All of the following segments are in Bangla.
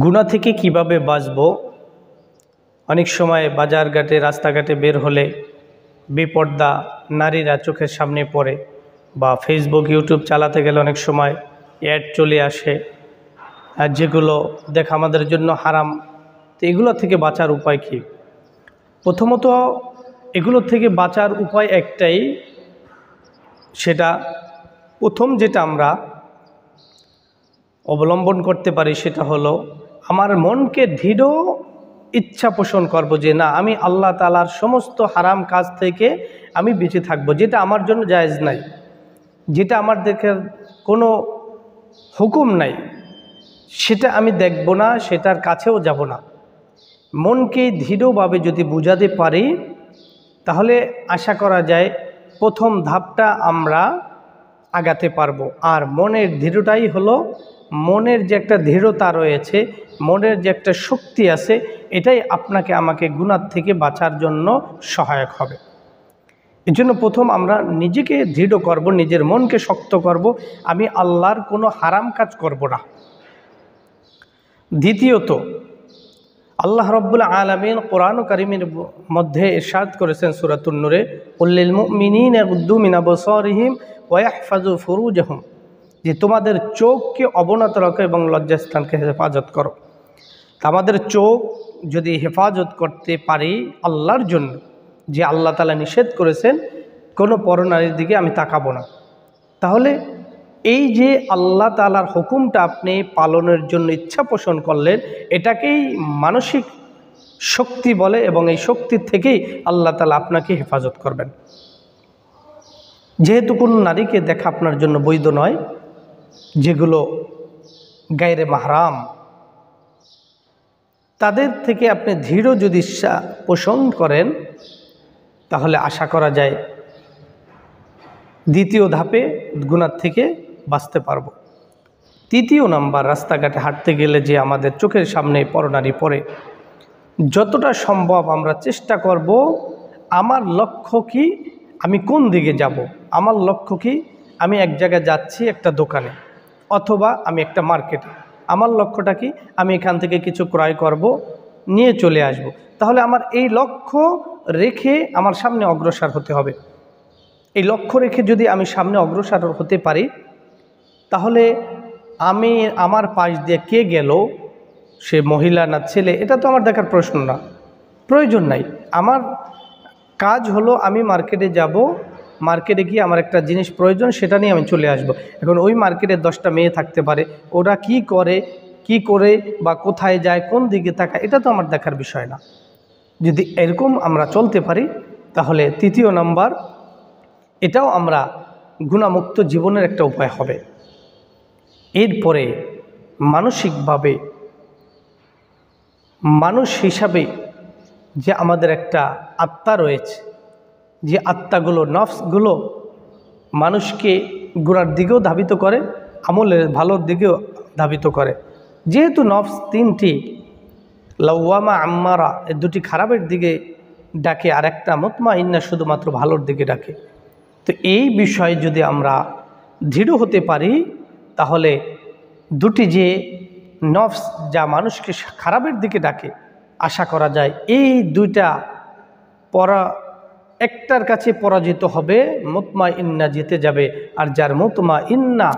গুনাহ থেকে কিভাবে বাঁচব। অনেক সময় বাজারঘাটে রাস্তাঘাটে বের হলে বেপর্দা নারীরা চোখের সামনে পড়ে, বা ফেসবুক ইউটিউব চালাতে গেলে অনেক সময় অ্যাড চলে আসে, আর যেগুলো দেখা আমাদের জন্য হারাম। তো এগুলো থেকে বাঁচার উপায় কি? প্রথমত এগুলো থেকে বাঁচার উপায় একটাই, সেটা প্রথম যেটা আমরা অবলম্বন করতে পারি সেটা হলো আমার মনকে দৃঢ় ইচ্ছা পোষণ করব যে না, আমি আল্লাহ তাআলার সমস্ত হারাম কাজ থেকে আমি বেঁচে থাকব। যেটা আমার জন্য জায়েজ নাই, যেটা আমার দেখার কোনো হুকুম নাই, সেটা আমি দেখব না, সেটার কাছেও যাব না। মনকে দৃঢ়ভাবে যদি বুঝাতে পারি তাহলে আশা করা যায় প্রথম ধাপটা আমরা আগাতে পারবো। আর মনের দৃঢ়টাই হলো, মনের যে একটা দৃঢ়তা রয়েছে, মনের যে একটা শক্তি আছে, এটাই আপনাকে আমাকে গুনাহ থেকে বাঁচার জন্য সহায়ক হবে। এই জন্য প্রথম আমরা নিজেকে দৃঢ় করব, নিজের মনকে শক্ত করব, আমি আল্লাহর কোনো হারাম কাজ করব না। দ্বিতীয়ত আল্লাহ রাব্বুল আলামিন কোরআন কারীমের মধ্যে ইরশাদ করেছেন সূরাতুন নূরে, কুল্লিল মুমিনিনা ইয়াগুদ্দু মিন আবসারিহিম ওয়া ইয়াহফাযু ফুরুজাহুম, যে তোমাদের চোখকে অবনত রাখো এবং লজ্জাস্থানকে হেফাজত করো। তা আমাদের চোখ যদি হেফাজত করতে পারি আল্লাহর জন্য, যে আল্লাহ তাআলা নিষেধ করেছেন কোনো পরনারীর দিকে আমি তাকাবো না, তাহলে এই যে আল্লাহ তাআলার হুকুমটা আপনি পালনের জন্য ইচ্ছা পোষণ করলেন, এটাকেই মানসিক শক্তি বলে, এবং এই শক্তির থেকেই আল্লাহ তাআলা আপনাকে হেফাজত করবেন। যেহেতু কোনো নারীকে দেখা আপনার জন্য বৈধ নয়, যেগুলো গায়রে মাহরাম, তাদের থেকে আপনি দৃঢ় যদি ইচ্ছা পোষণ করেন তাহলে আশা করা যায় দ্বিতীয় ধাপে গুনাহ থেকে বাঁচতে পারবো। তৃতীয় নাম্বার, রাস্তাঘাটে হাঁটতে গেলে যে আমাদের চোখের সামনে পরনারী পড়ে, যতটা সম্ভব আমরা চেষ্টা করব আমার লক্ষ্য কি, আমি কোন দিকে যাব। আমার লক্ষ্য কি, আমি এক জায়গায় যাচ্ছি একটা দোকানে অথবা আমি একটা মার্কেটে, আমার লক্ষ্যটা কি, আমি এখান থেকে কিছু ক্রয় করব, নিয়ে চলে আসব। তাহলে আমার এই লক্ষ্য রেখে আমার সামনে অগ্রসর হতে হবে। এই লক্ষ্য রেখে যদি আমি সামনে অগ্রসর হতে পারি তাহলে আমি আমার পাশ দিয়ে কে গেল, সে মহিলা না ছেলে, এটা তো আমার দেখার প্রশ্ন না, প্রয়োজন নাই। আমার কাজ হলো আমি মার্কেটে যাব, মার্কেটে গিয়ে আমার একটা জিনিস প্রয়োজন, সেটা নিয়ে আমি চলে আসব। এখন ওই মার্কেটে 10টা মেয়ে থাকতে পারে, ওরা কি করে বা কোথায় যায়, কোন দিকে তাকায়, এটা তো আমার দেখার বিষয় না। যদি এরকম আমরা চলতে পারি তাহলে তৃতীয় নাম্বার, এটাও আমরা গুনাহমুক্ত জীবনের একটা উপায় হবে। এরপরে মানসিকভাবে, মানুষ হিসাবে যে আমাদের একটা আত্মা রয়েছে, যে আত্মাগুলো, নফসগুলো মানুষকে গুনার দিকেও ধাবিত করে, আমলের ভালোর দিকেও ধাবিত করে। যেহেতু নফস তিনটি, লাওয়ামা আম্মারা, এই দুটি খারাপের দিকে ডাকে, আর একটা মুতমাইন্না শুধুমাত্র ভালোর দিকে ডাকে। তো এই বিষয়ে যদি আমরা দৃঢ় হতে পারি তাহলে দুটি যে নফস যা মানুষকে খারাপের দিকে ডাকে, আশা করা যায় এই দুইটা একটার কাছে পরাজিত হবে, মুতমাইন্না জিতে যাবে। আর যার মুতমাইন্না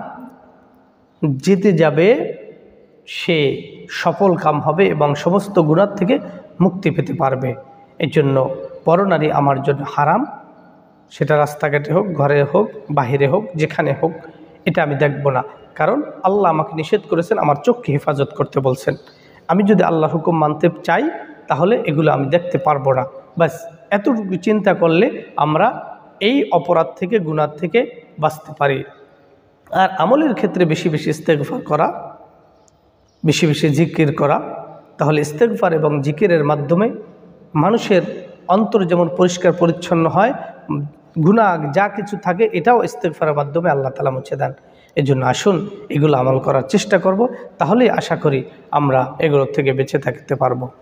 জিতে যাবে সে সফল কাম হবে এবং সমস্ত গুনাহ থেকে মুক্তি পেতে পারবে। এই জন্য পরনারী আমার জন্য হারাম, সেটা রাস্তাঘাটে হোক, ঘরে হোক, বাহিরে হোক, যেখানে হোক, এটা আমি দেখব না। কারণ আল্লাহ আমাকে নিষেধ করেছেন, আমার চোখকে হেফাজত করতে বলছেন। আমি যদি আল্লাহর হুকুম মানতে চাই তাহলে এগুলো আমি দেখতে পারবো না। ব্যাস এতটুকু চিন্তা করলে আমরা এই অপরাধ থেকে, গুনাহ থেকে বাঁচতে পারি। আর আমলের ক্ষেত্রে বেশি বেশি ইস্তেগফার করা, বেশি বেশি জিকির করা, তাহলে ইস্তেগফার এবং জিকিরের মাধ্যমে মানুষের অন্তর যেমন পরিষ্কার পরিচ্ছন্ন হয়, গুনাহ যা কিছু থাকে এটাও ইস্তেগফারের মাধ্যমে আল্লাহ তাআলা মুছে দেন। এজন্য আসুন এগুলো আমল করার চেষ্টা করব, তাহলেই আশা করি আমরা এগুলোর থেকে বেঁচে থাকতে পারবো।